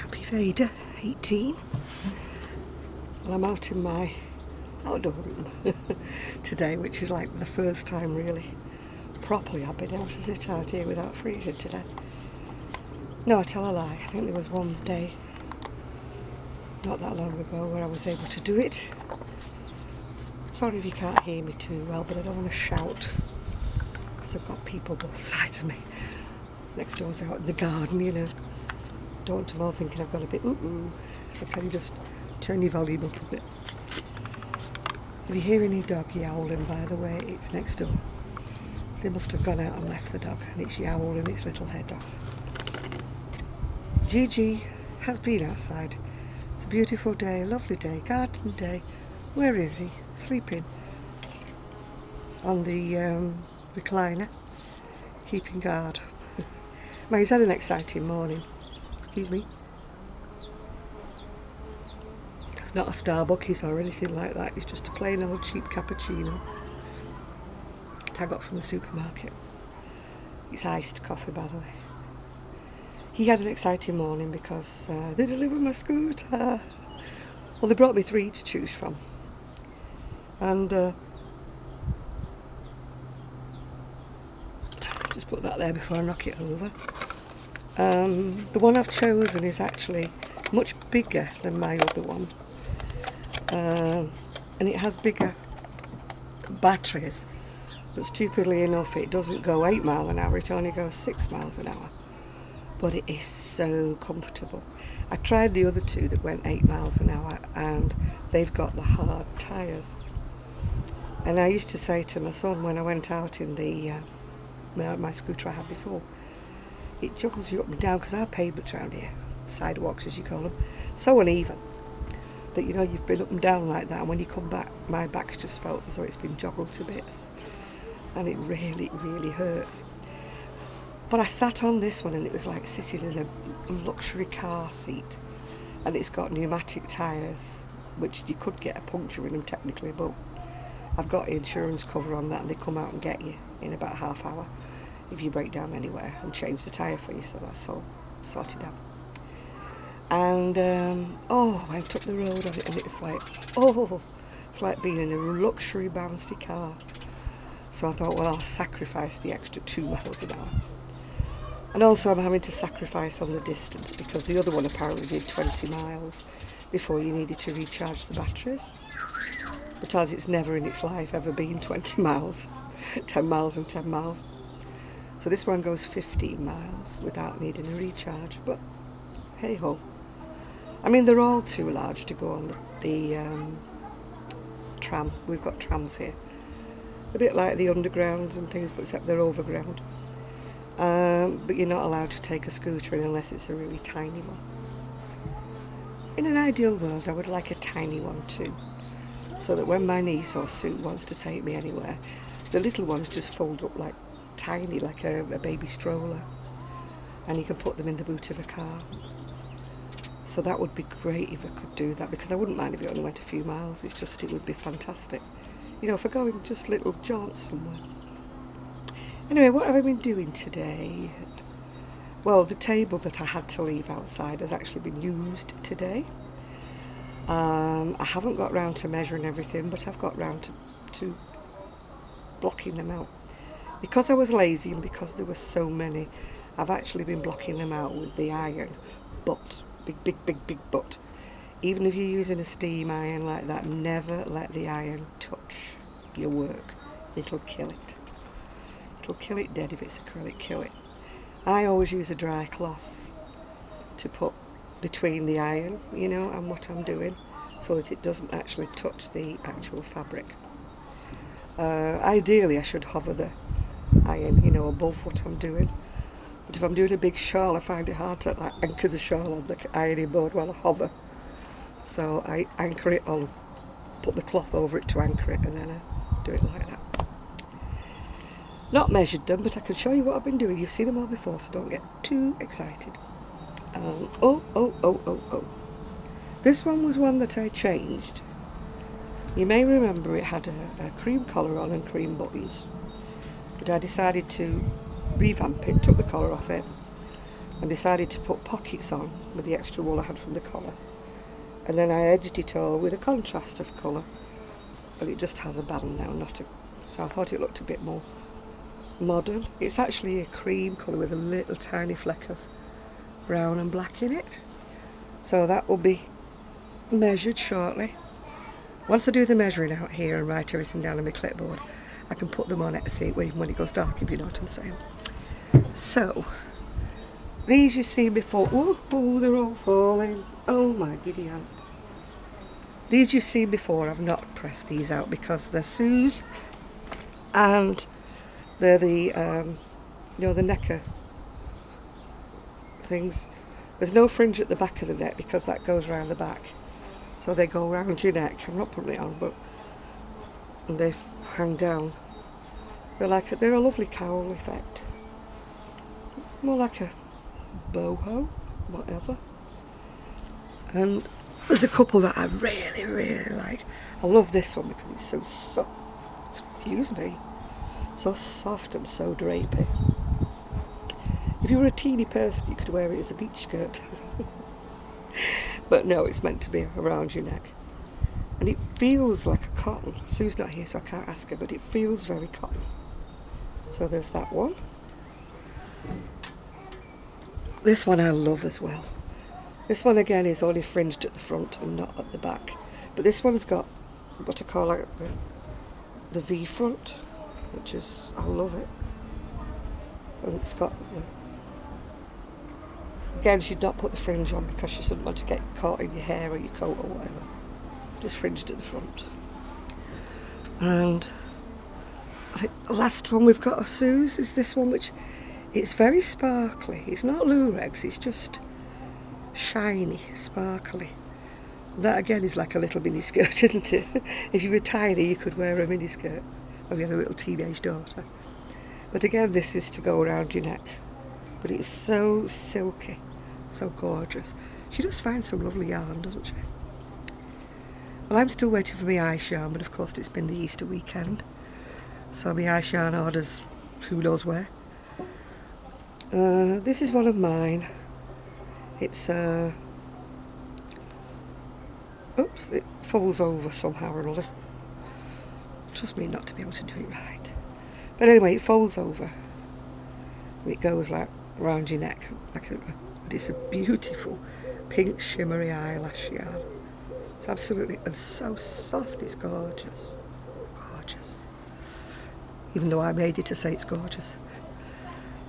Happy Veda, 18. Well, I'm out in my outdoor room today, which is like the first time really properly I've been able to sit out here without freezing today. No, I tell a lie. I think there was one day not that long ago where I was able to do it. Sorry if you can't hear me too well, but I don't want to shout because I've got people both sides of me. Next door's out in the garden, you know. Don't want them all thinking I've got a bit ooh. So can you just turn your volume up a bit? If you hear any dog yowling, by the way, it's next door. They must have gone out and left the dog, and it's yowling its little head off. Gigi has been outside. It's a beautiful day, a lovely day, garden day. Where is he? Sleeping on the recliner, keeping guard. Well, he's had an exciting morning. Excuse me. It's not a Starbucks or anything like that. It's just a plain old cheap cappuccino that I got from the supermarket. It's iced coffee, by the way. He had an exciting morning because they delivered my scooter. Well, they brought me 3 to choose from. And just put that there before I knock it over. The one I've chosen is actually much bigger than my other one. And it has bigger batteries. But stupidly enough, it doesn't go 8 miles an hour, it only goes 6 miles an hour. But it is so comfortable. I tried the other 2 that went 8 miles an hour, and they've got the hard tyres. And I used to say to my son when I went out in the my scooter I had before, it juggles you up and down because our pavements around here, sidewalks as you call them, so uneven that you know you've been up and down like that, and when you come back, my back's just felt as though it's been joggled to bits, and it really, really hurts. But I sat on this one and it was like sitting in a luxury car seat, and it's got pneumatic tyres, which you could get a puncture in them technically, but I've got insurance cover on that, and they come out and get you in about half hour if you break down anywhere and change the tyre for you, so that's all sorted out. And I went up the road on it, and it's like being in a luxury bouncy car. So I thought, well, I'll sacrifice the extra 2 miles an hour. And also I'm having to sacrifice on the distance because the other one apparently did 20 miles before you needed to recharge the batteries. But as it's never in its life ever been 20 miles, 10 miles and 10 miles. So this one goes 15 miles without needing a recharge, but hey ho. I mean, they're all too large to go on the tram. We've got trams here. A bit like the undergrounds and things, but except they're overground. But you're not allowed to take a scooter in unless it's a really tiny one. In an ideal world, I would like a tiny one too, so that when my niece or Sue wants to take me anywhere, the little ones just fold up like tiny, like a baby stroller, and you can put them in the boot of a car. So that would be great if I could do that, because I wouldn't mind if it only went a few miles. It's just, it would be fantastic, you know, for going just little jaunts somewhere. Anyway, what have I been doing today? Well, the table that I had to leave outside has actually been used today. I haven't got round to measuring everything, but I've got round to blocking them out. Because I was lazy and because there were so many, I've actually been blocking them out with the iron. But, big but, even if you're using a steam iron like that, never let the iron touch your work. It'll kill it. It'll kill it dead if it's acrylic, kill it. I always use a dry cloth to put between the iron, you know, and what I'm doing, so that it doesn't actually touch the actual fabric. Ideally I should hover the iron, you know, above what I'm doing. But if I'm doing a big shawl, I find it hard to like anchor the shawl on the ironing board while I hover. So I anchor it on, put the cloth over it to anchor it, and then I do it like that. Not measured them, but I can show you what I've been doing. You've seen them all before, so don't get too excited. This one was one that I changed. You may remember it had a cream collar on and cream buttons, but I decided to revamp it, took the collar off it, and decided to put pockets on with the extra wool I had from the collar. And then I edged it all with a contrast of colour, but it just has a band now, so I thought it looked a bit more modern. It's actually a cream colour with a little tiny fleck of brown and black in it. So that will be measured shortly. Once I do the measuring out here and write everything down on my clipboard, I can put them on it to see it when it goes dark, if you know what I'm saying. So, these you see before. Oh, they're all falling. Oh my giddy aunt. These you've seen before, I've not pressed these out because they're Sue's and they're the, the necker things. There's no fringe at the back of the neck because that goes around the back. So they go around your neck. I'm not putting it on, but and they hang down. They're a lovely cowl effect. More like a boho, whatever. And there's a couple that I really, really like. I love this one because it's so soft. Excuse me. So soft and so drapey. If you were a teeny person, you could wear it as a beach skirt. But no, it's meant to be around your neck. And it feels like a cotton. Sue's not here, so I can't ask her, but it feels very cotton. So there's that one. This one I love as well. This one again is only fringed at the front and not at the back. But this one's got what I call like the V front, which is, I love it. And it's got again, she'd not put the fringe on because she doesn't want to get caught in your hair or your coat or whatever. Just fringed at the front. And I think the last one we've got of Sue's is this one, which it's very sparkly. It's not Lurex, it's just shiny, sparkly. That again is like a little mini skirt, isn't it? If you were tiny, you could wear a mini skirt. Or you had a little teenage daughter. But again, this is to go around your neck. But it's so silky, so gorgeous. She does find some lovely yarn, doesn't she? Well, I'm still waiting for my ice yarn, but of course it's been the Easter weekend. So my ice yarn orders who knows where. This is one of mine. It's oops, it falls over somehow or another. Trust me not to be able to do it right. But anyway, it folds over. And it goes like around your neck. But it's a beautiful pink shimmery eyelash yarn. It's absolutely, and so soft, it's gorgeous. Gorgeous. Even though I made it to say it's gorgeous.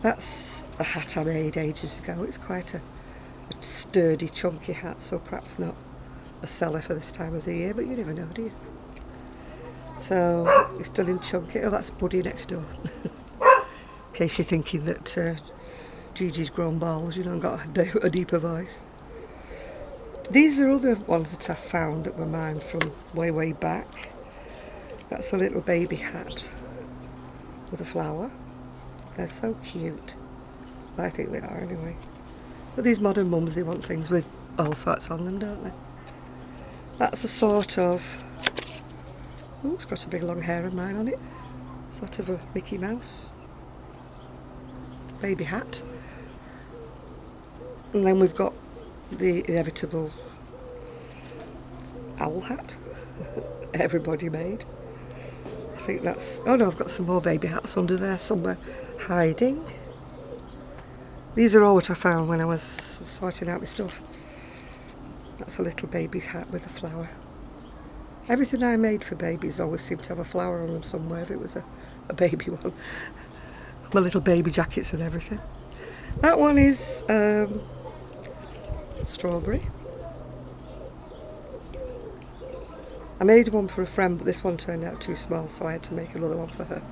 That's a hat I made ages ago. It's quite a sturdy, chunky hat, so perhaps not a seller for this time of the year, but you never know, do you? So it's done in chunky. Oh, that's Buddy next door. In case you're thinking that Gigi's grown balls, and got a deeper voice. These are other ones that I found that were mine from way, way back. That's a little baby hat with a flower. They're so cute. I think they are anyway. But these modern mums, they want things with all sorts on them, don't they? That's a sort of... Oh, it's got a big long hair of mine on it. Sort of a Mickey Mouse baby hat. And then we've got the inevitable owl hat. Everybody made. I think that's... Oh no, I've got some more baby hats under there somewhere hiding. These are all what I found when I was sorting out my stuff. That's a little baby's hat with a flower. Everything I made for babies always seemed to have a flower on them somewhere if it was a baby one. My little baby jackets and everything. That one is strawberry. I made one for a friend, but this one turned out too small, so I had to make another one for her.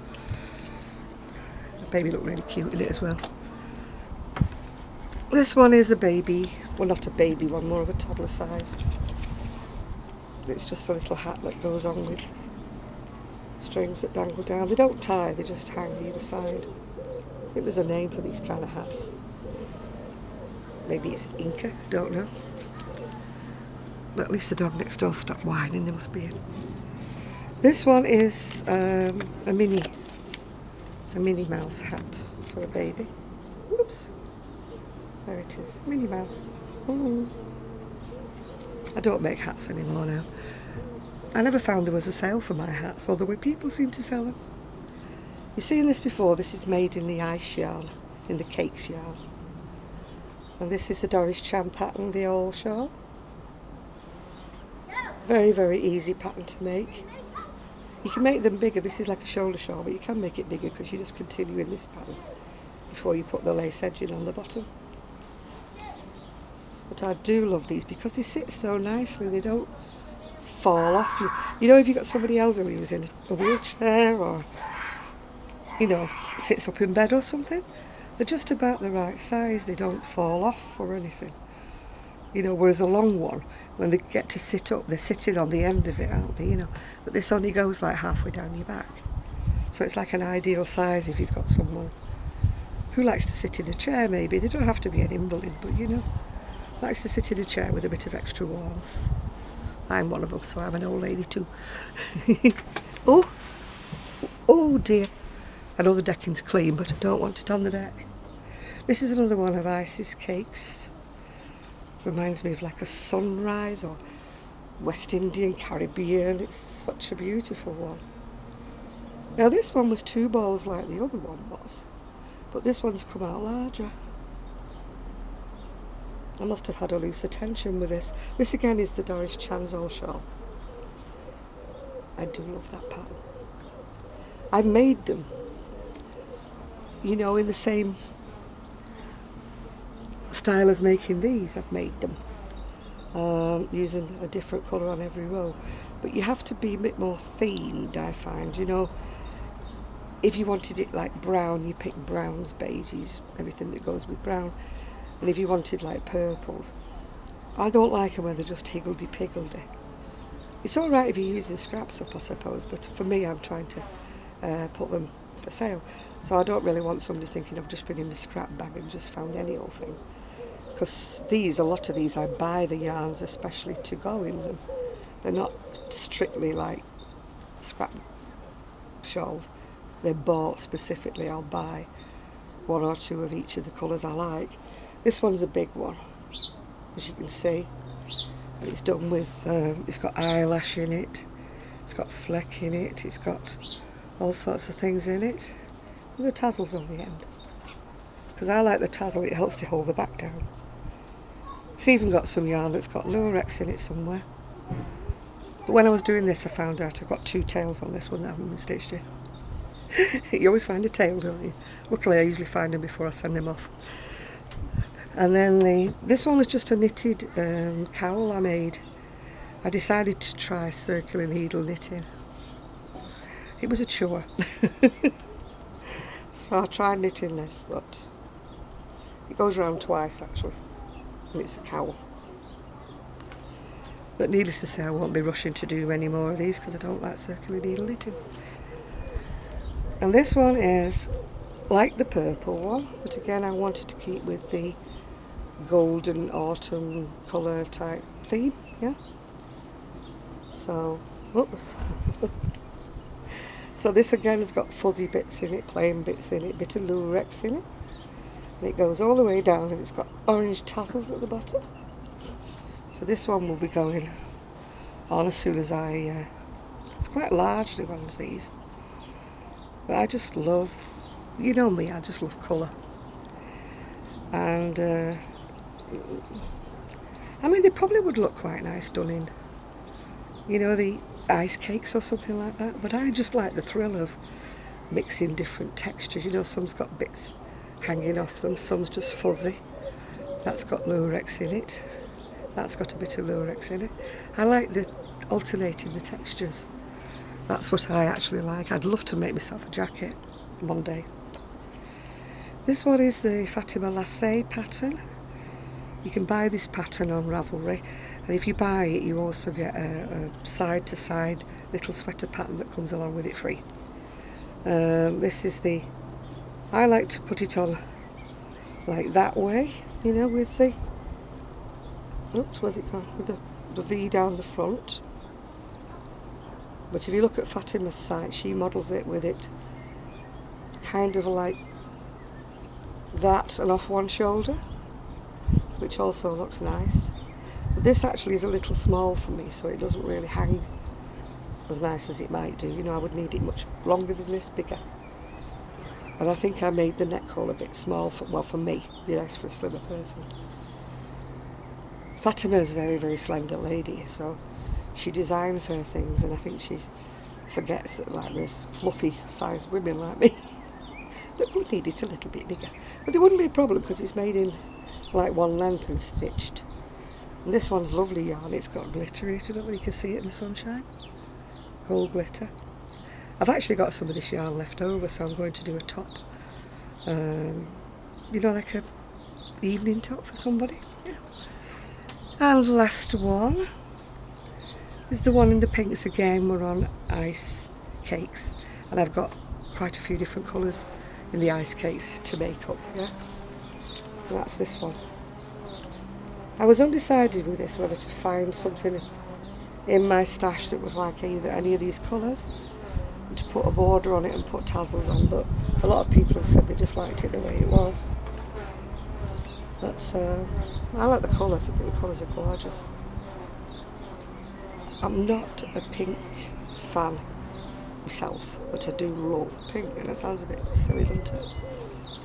The baby looked really cute in it as well. This one is a baby, well not a baby one, more of a toddler size. It's just a little hat that goes on with strings that dangle down. They don't tie, they just hang either side. I think there's a name for these kind of hats. Maybe it's Inca, don't know. But at least the dog next door stopped whining, there must be in. This one is a Minnie Mouse hat for a baby. Whoops. There it is, Minnie Mouse. Mm. I don't make hats anymore now. I never found there was a sale for my hats, although people seem to sell them. You've seen this before. This is made in the ice yarn, in the cakes yarn. And this is the Doris Chan pattern, the all shawl. Very, very easy pattern to make. You can make them bigger. This is like a shoulder shawl, but you can make it bigger because you just continue in this pattern before you put the lace edging on the bottom. But I do love these because they sit so nicely. They don't fall off. You know, if you've got somebody elderly who's in a wheelchair or, you know, sits up in bed or something, they're just about the right size. They don't fall off or anything. You know, whereas a long one, when they get to sit up, they're sitting on the end of it, aren't they? You know, but this only goes like halfway down your back. So it's like an ideal size if you've got someone who likes to sit in a chair maybe. They don't have to be an invalid, but you know, likes to sit in a chair with a bit of extra warmth. I'm one of them, so I'm an old lady too. Oh dear. I know the decking's clean, but I don't want it on the deck. This is another one of Ice's cakes. Reminds me of like a sunrise or West Indian, Caribbean. It's such a beautiful one. Now this one was 2 balls like the other one was, but this one's come out larger. I must have had a loose attention with this. This again is the Doris Chan's all shawl. I do love that pattern. I've made them, you know, in the same style as making these. I've made them using a different colour on every row, but you have to be a bit more themed, I find. You know, if you wanted it like brown, you pick browns, beiges, everything that goes with brown. And if you wanted like purples, I don't like them when they're just higgledy-piggledy. It's all right if you're using scraps up, I suppose, but for me, I'm trying to put them for sale. So I don't really want somebody thinking I've just been in my scrap bag and just found any old thing. Because a lot of these, I buy the yarns especially to go in them. They're not strictly like scrap shawls. They're bought specifically. I'll buy 1 or 2 of each of the colours I like. This one's a big one, as you can see. And it's done with, it's got eyelash in it. It's got fleck in it. It's got all sorts of things in it. And the tassels on the end. Because I like the tassel, it helps to hold the back down. It's even got some yarn that's got lurex in it somewhere. But when I was doing this, I found out I've got 2 tails on this one that haven't been stitched in. You always find a tail, don't you? Luckily, I usually find them before I send them off. And then this one was just a knitted cowl I made. I decided to try circular needle knitting. It was a chore. So I tried knitting this, but it goes round twice actually, and it's a cowl. But needless to say, I won't be rushing to do any more of these because I don't like circular needle knitting. And this one is like the purple one, but again I wanted to keep with the golden autumn colour type theme, yeah? So, whoops. So this again has got fuzzy bits in it, plain bits in it, bit of lurex in it. And it goes all the way down and it's got orange tassels at the bottom. So this one will be going on as soon as it's quite large, the ones these. But I just love, you know me, I just love colour. And I mean, they probably would look quite nice done in, you know, the ice cakes or something like that. But I just like the thrill of mixing different textures. You know, some's got bits hanging off them, some's just fuzzy. That's got lurex in it. That's got a bit of lurex in it. I like the alternating the textures. That's what I actually like. I'd love to make myself a jacket one day. This one is the Fatima Lassé pattern. You can buy this pattern on Ravelry, and if you buy it you also get a side to side little sweater pattern that comes along with it free. This is I like to put it on like that way, you know, with the, oops, where's it gone? With the V down the front. But if you look at Fatima's site, she models it with it kind of like that and off one shoulder. which also looks nice. But this actually is a little small for me, so it doesn't really hang as nice as it might do. You know, I would need it much longer than this, bigger. And I think I made the neck hole a bit small for me. It'd be nice for a slimmer person. Fatima is a very, very slender lady, so she designs her things, and I think she forgets that like there's fluffy sized women like me that would need it a little bit bigger. But it wouldn't be a problem because it's made in like one length and stitched. And this one's lovely yarn. It's got glitter in it. I don't know if you can see it in the sunshine. Gold glitter. I've actually got some of this yarn left over, so I'm going to do a top. You know, like a evening top for somebody. Yeah. And the last one is the one in the pinks again. We're on ice cakes, and I've got quite a few different colours in the ice cakes to make up. Yeah, and that's this one. I was undecided with this whether to find something in my stash that was like either any of these colours and to put a border on it and put tassels on, but a lot of people have said they just liked it the way it was. But I like the colours. I think the colours are gorgeous. I'm not a pink fan myself, but I do love pink, and it sounds a bit silly, doesn't it?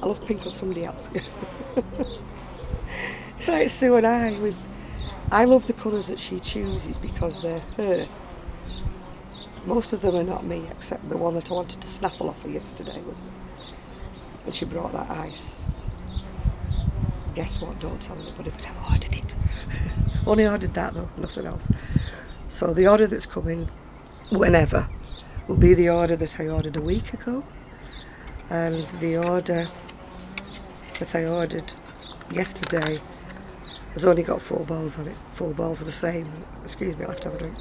I love pink on somebody else. It's like Sue and I love the colours that she chooses because they're her. Most of them are not me, except the one that I wanted to snaffle off her yesterday was when she brought that ice. Guess what? Don't tell anybody, but I've ordered it. Only ordered that though, nothing else. So the order that's coming whenever will be the order that I ordered a week ago, and the order that I ordered yesterday has only got 4 balls on it. 4 balls are the same. Excuse me, I'll have to have a drink.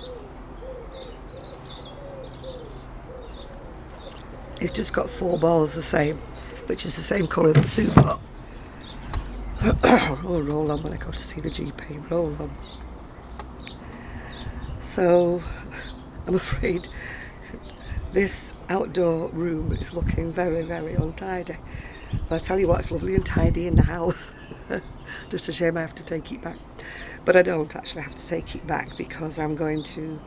It's just got 4 balls the same, which is the same colour that Sue got. Oh, roll on when I go to see the GP, roll on. So, I'm afraid this outdoor room is looking very, very untidy. But I tell you what, it's lovely and tidy in the house. Just a shame I have to take it back. But I don't actually have to take it back because I'm going to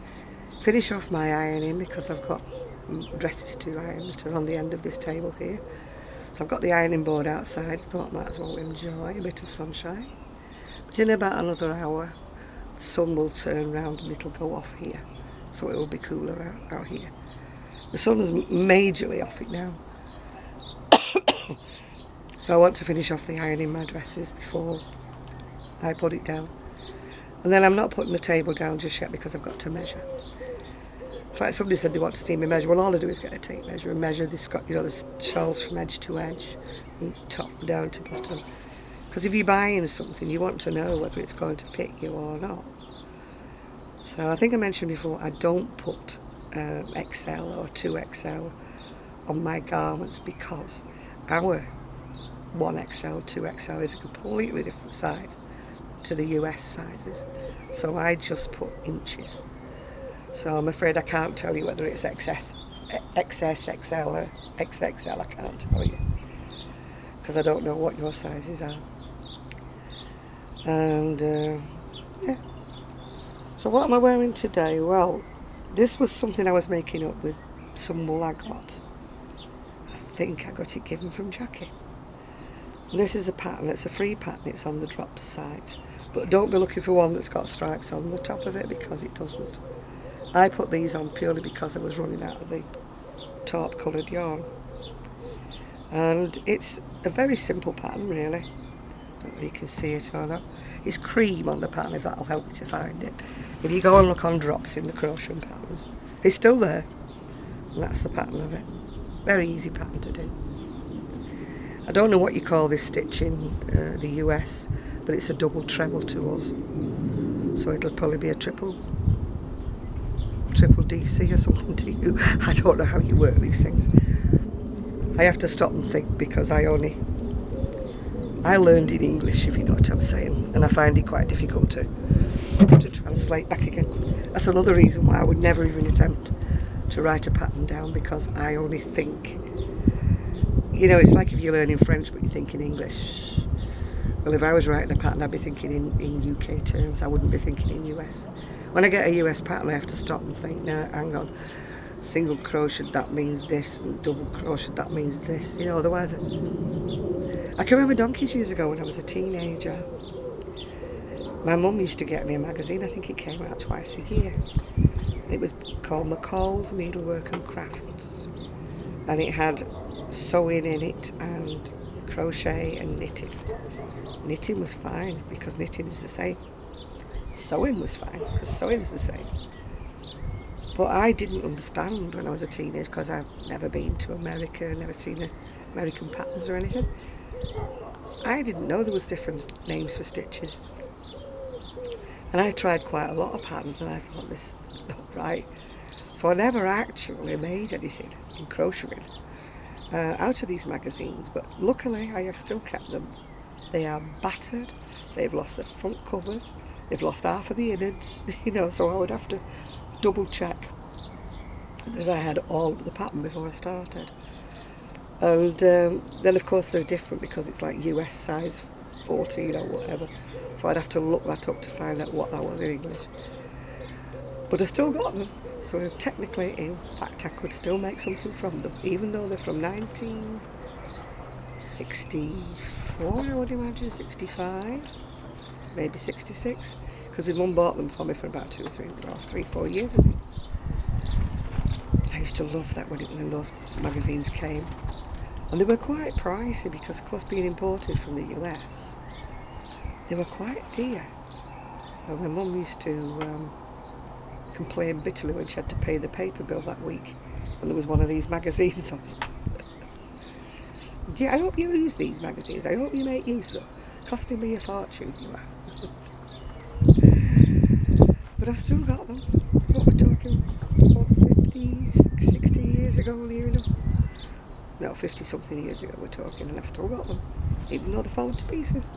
finish off my ironing because I've got dresses to iron that are on the end of this table here. So I've got the ironing board outside. Thought I might as well enjoy a bit of sunshine. But in about another hour, the sun will turn round and it'll go off here. So it will be cooler out here. The sun's majorly off it now. So I want to finish off the ironing my dresses before I put it down. And then I'm not putting the table down just yet because I've got to measure. It's like somebody said they want to see me measure. Well, all I do is get a tape measure and measure this, you know, the shawls from edge to edge and top down to bottom. Because if you're buying something, you want to know whether it's going to fit you or not. So I think I mentioned before, I don't put XL or 2XL on my garments because our 1XL, 2XL is a completely different size to the US sizes. So I just put inches. So I'm afraid I can't tell you whether it's XS, XL or XXL. I can't tell you because I don't know what your sizes are. And yeah. So what am I wearing today? Well, this was something I was making up with some wool I got. I think I got it given from Jackie. And this is a pattern. It's a free pattern. It's on the Drops site. But don't be looking for one that's got stripes on the top of it because it doesn't. I put these on purely because I was running out of the taupe coloured yarn. And it's a very simple pattern really. Don't know if you can see it or not. It's cream on the pattern, if that'll help you to find it. If you go and look on Drops in the crochet patterns, it's still there. And that's the pattern of it. Very easy pattern to do. I don't know what you call this stitch in the US, but it's a double treble to us. So it'll probably be a triple DC or something to you. I don't know how you work these things. I have to stop and think because I learned in English, if you know what I'm saying, and I find it quite difficult to translate back again. That's another reason why I would never even attempt to write a pattern down because I only think, you know, it's like if you're learning French but you think in English. Well, if I was writing a pattern, I'd be thinking in UK terms. I wouldn't be thinking in US. When I get a US pattern, I have to stop and think, no, hang on. Single crochet, that means this, and double crochet, that means this. You know, otherwise... I can remember donkeys years ago when I was a teenager. My mum used to get me a magazine. I think it came out twice a year. It was called McCall's Needlework and Crafts. And it had sewing in it and crochet and knitting. Knitting was fine because knitting is the same. Sewing was fine because sewing is the same. But I didn't understand when I was a teenager because I've never been to America, never seen American patterns or anything. I didn't know there was different names for stitches. And I tried quite a lot of patterns and I thought, this is not right. So I never actually made anything in crocheting out of these magazines. But luckily I have still kept them. They are battered, they've lost their front covers, they've lost half of the innards, you know, so I would have to double check that I had all of the pattern before I started. And then of course they're different because it's like US size 14 or whatever, so I'd have to look that up to find out what that was in English. But I still got them, so technically, in fact, I could still make something from them, even though they're from 1964, I would imagine, 65, maybe 66, because my mum bought them for me for about 2 or 3, 4 years, I think. I used to love that when those magazines came. And they were quite pricey because, of course, being imported from the US, they were quite dear. And my mum used to complain bitterly when she had to pay the paper bill that week when there was one of these magazines on it. I hope you use these magazines. I hope you make use of them. Costing me a fortune, you are. But I've still got them. What we're talking, 50, 60 years ago, near enough. No, 50 something years ago we're talking, and I've still got them, even though they're falling to pieces.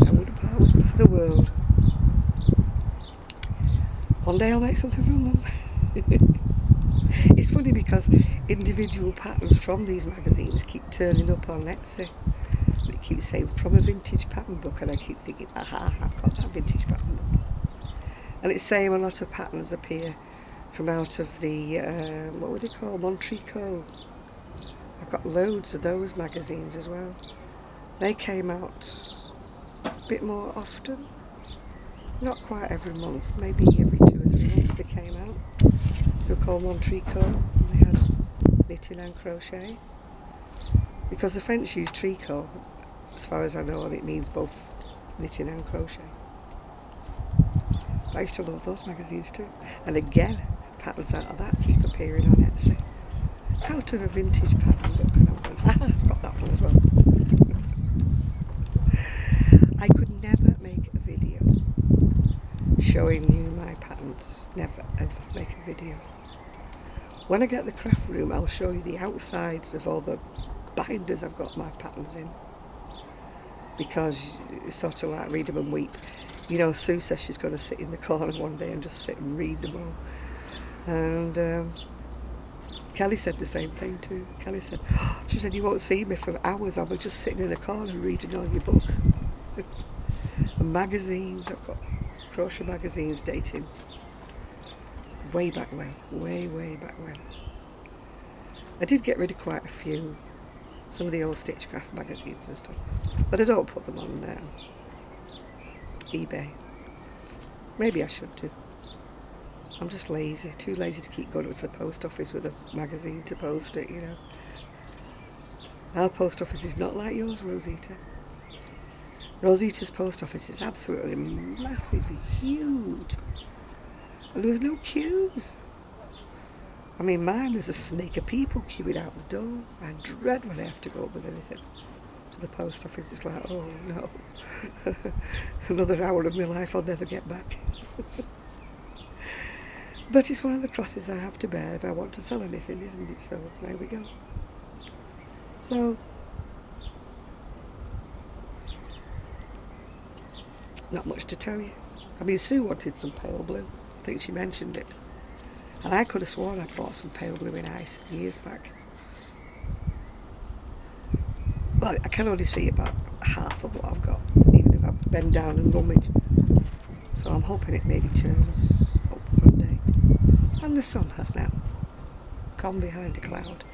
I wouldn't part with them for the world. One day I'll make something from them. It's funny because individual patterns from these magazines keep turning up on Etsy. It keeps saying from a vintage pattern book, and I keep thinking, aha, I've got that vintage pattern book. And it's saying a lot of patterns appear from out of the, what would they call, Montricot. I've got loads of those magazines as well. They came out a bit more often. Not quite every month, maybe every 2 or 3 months they came out. They were called Montricot, and they had knitting and crochet. Because the French use tricot, as far as I know, and it means both knitting and crochet. I used to love those magazines too. And again, patterns out of that keep appearing on Etsy. How to a vintage pattern book, and I'm going, I've got that one as well. I could never make a video showing you my patterns. Never ever make a video. When I get the craft room, I'll show you the outsides of all the binders I've got my patterns in. Because it's sort of like read them and weep. You know, Sue says she's going to sit in the corner one day and just sit and read them all. And Kelly said the same thing too. Kelly said, she said, you won't see me for hours. I'll be just sitting in a corner reading all your books. And magazines, I've got crochet magazines dating way back when, way back when. I did get rid of quite a few, some of the old Stitchcraft magazines and stuff, but I don't put them on eBay. Maybe I should do. I'm just lazy, too lazy to keep going to the post office with a magazine to post it, you know. Our post office is not like yours, Rosita. Rosita's post office is absolutely massive, huge. And there was no queues. I mean, mine was a snake of people queuing out the door. I dread when I have to go up with anything to the post office. It's like, oh no, another hour of my life I'll never get back. But it's one of the crosses I have to bear if I want to sell anything, isn't it? So there we go. So, not much to tell you. I mean, Sue wanted some pale blue. I think she mentioned it. And I could have sworn I bought some pale blue in ice years back. Well, I can only see about half of what I've got, even if I bend down and rummage. So I'm hoping it maybe turns up one day. And the sun has now come behind a cloud.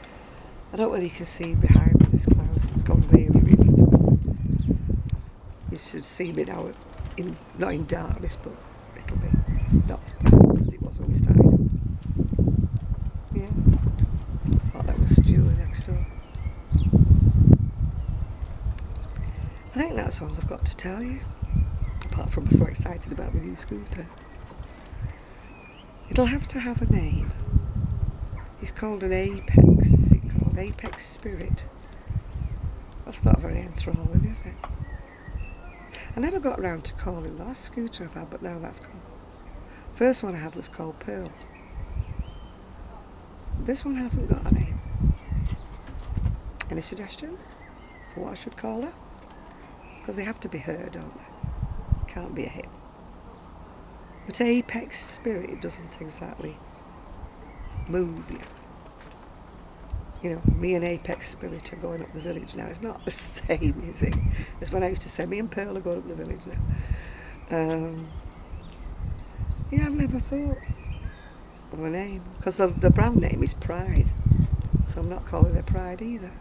I don't know whether you can see behind me this cloud. It's gone really, really dark. You should see me now, not in darkness, but it'll be not as bright as it was when we started up. Yeah, thought that was Stuart next door. I think that's all I've got to tell you, apart from I'm so excited about my new scooter. It'll have to have a name. It's called an Apex, is it called? Apex Spirit. That's not very enthralling, is it? I never got around to calling the last scooter I've had, but now that's gone. First one I had was called Pearl. This one hasn't got a name. Any suggestions for what I should call her? Because they have to be her, don't they? Can't be a hit. But Apex Spirit, it doesn't exactly move you. You know, me and Apex Spirit are going up the village now. It's not the same, is it? It's when I used to say, me and Pearl are going up the village now. Yeah, I've never thought of a name. Because the brand name is Pride. So I'm not calling her Pride either.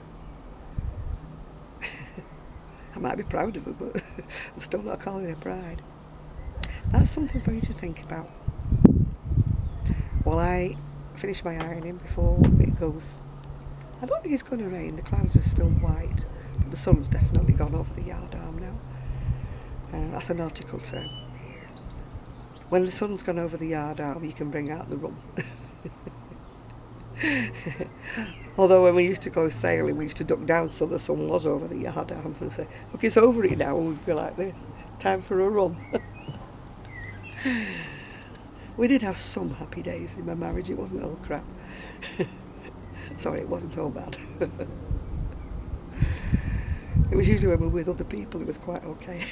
I might be proud of her, but I'm still not calling her Pride. That's something for you to think about. While I finish my ironing before it goes. I don't think it's going to rain. The clouds are still white, but the sun's definitely gone over the yard arm now. That's a nautical term. When the sun's gone over the yard arm, you can bring out the rum. Although when we used to go sailing, we used to duck down so the sun was over the yard arm and say, look, it's over it now, and we'd be like this, time for a rum. We did have some happy days in my marriage, it wasn't all crap. Sorry, it wasn't all bad. It was usually when we were with other people, it was quite okay.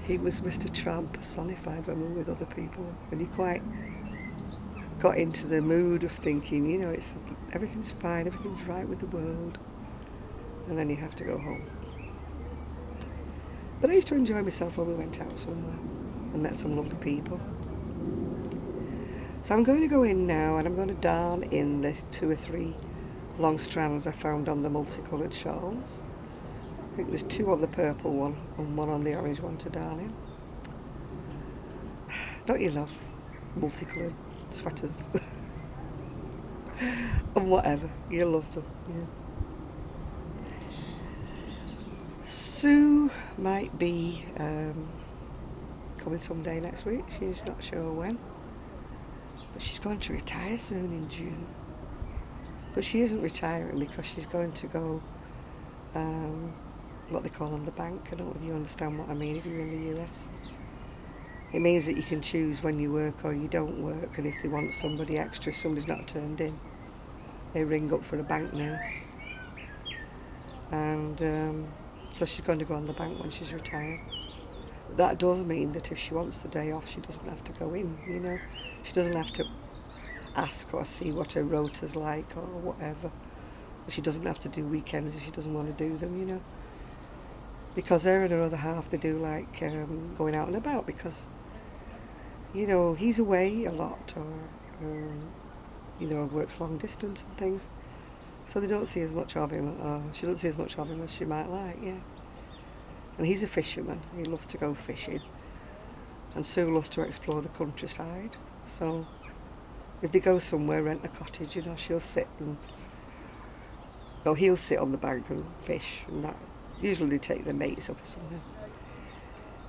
He was Mr. Tramp personified when we were with other people, and he quite got into the mood of thinking, you know, everything's fine, everything's right with the world, and then you have to go home. But I used to enjoy myself when we went out somewhere and met some lovely people. So I'm going to go in now and I'm going to darn in the 2 or 3 long strands I found on the multicoloured shawls. I think there's 2 on the purple one and 1 on the orange one to darn in. Don't you love multicoloured sweaters? And whatever, you love them, yeah. Sue might be coming someday next week, she's not sure when. But she's going to retire soon in June. But she isn't retiring because she's going to go, what they call on the bank. I don't know whether you understand what I mean if you're in the US. It means that you can choose when you work or you don't work, and if they want somebody extra, somebody's not turned in, they ring up for a bank nurse. And so she's going to go on the bank when she's retired. That does mean that if she wants the day off, she doesn't have to go in, you know. She doesn't have to ask or see what her rota's like or whatever. She doesn't have to do weekends if she doesn't want to do them, you know. Because her and her other half, they do like going out and about because, you know, he's away a lot or, you know, works long distance and things. So they don't see as much of him, or she doesn't see as much of him as she might like, yeah. And he's a fisherman, he loves to go fishing. And Sue loves to explore the countryside. So if they go somewhere, rent a cottage, you know, she'll sit and, well, he'll sit on the bank and fish and that. Usually they take their mates up or something.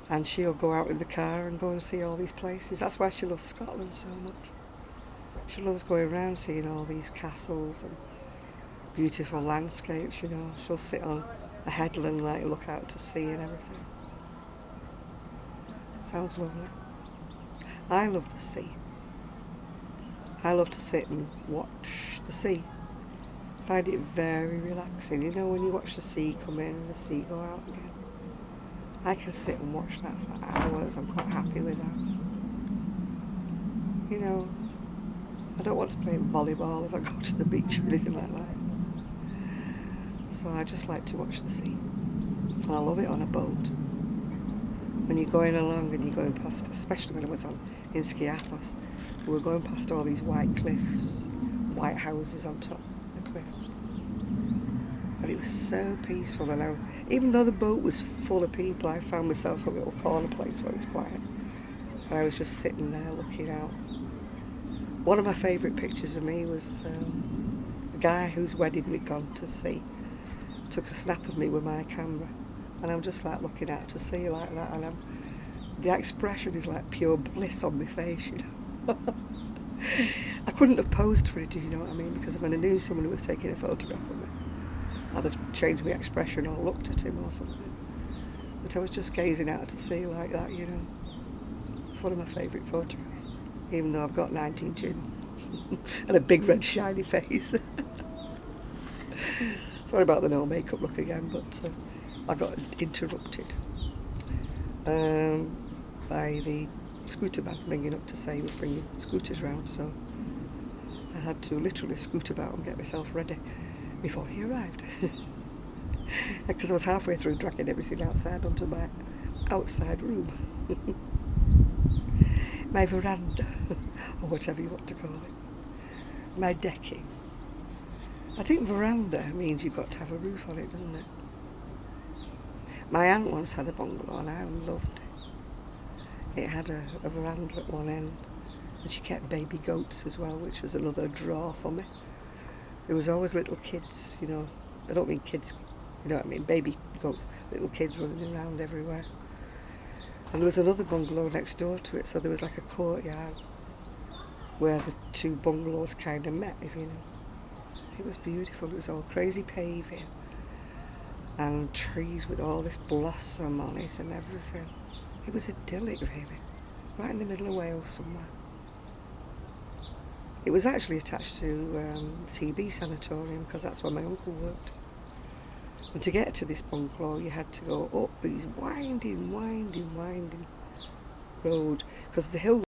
And she'll go out in the car and go and see all these places. That's why she loves Scotland so much. She loves going around seeing all these castles and beautiful landscapes, you know. She'll sit on a headland, like, look out to sea and everything. Sounds lovely. I love the sea. I love to sit and watch the sea. I find it very relaxing. You know, when you watch the sea come in and the sea go out again. I can sit and watch that for hours. I'm quite happy with that. You know, I don't want to play volleyball if I go to the beach or anything like that. So I just like to watch the sea. And I love it on a boat. When you're going along and you're going past, especially when I was in Skiathos, we were going past all these white cliffs, white houses on top of the cliffs. And it was so peaceful. And even though the boat was full of people, I found myself a little corner place where it was quiet. And I was just sitting there looking out. One of my favourite pictures of me was the guy whose wedding we'd gone to see took a snap of me with my camera. And I'm just like looking out to sea like that, and the expression is like pure bliss on my face, you know. I couldn't have posed for it, if you know what I mean, because if I knew someone who was taking a photograph of me, I'd have changed my expression or looked at him or something. But I was just gazing out to sea like that, you know. It's one of my favourite photographs, even though I've got 19 chin and a big red shiny face. Sorry about the no makeup look again, but I got interrupted by the scooter man ringing up to say he was bringing scooters round, so I had to literally scoot about and get myself ready before he arrived. Because I was halfway through dragging everything outside onto my outside room. My veranda, or whatever you want to call it. My decking. I think veranda means you've got to have a roof on it, doesn't it? My aunt once had a bungalow and I loved it. It had a veranda at one end, and she kept baby goats as well, which was another draw for me. There was always little kids, you know. I don't mean kids, you know what I mean, baby goats, little kids running around everywhere. And there was another bungalow next door to it, so there was like a courtyard where the two bungalows kind of met, if you know. It was beautiful. It was all crazy paving and trees with all this blossom on it and everything. It was idyllic, really, right in the middle of Wales somewhere. It was actually attached to the TB sanatorium, because that's where my uncle worked. And to get to this bungalow, you had to go up these winding road, because the hill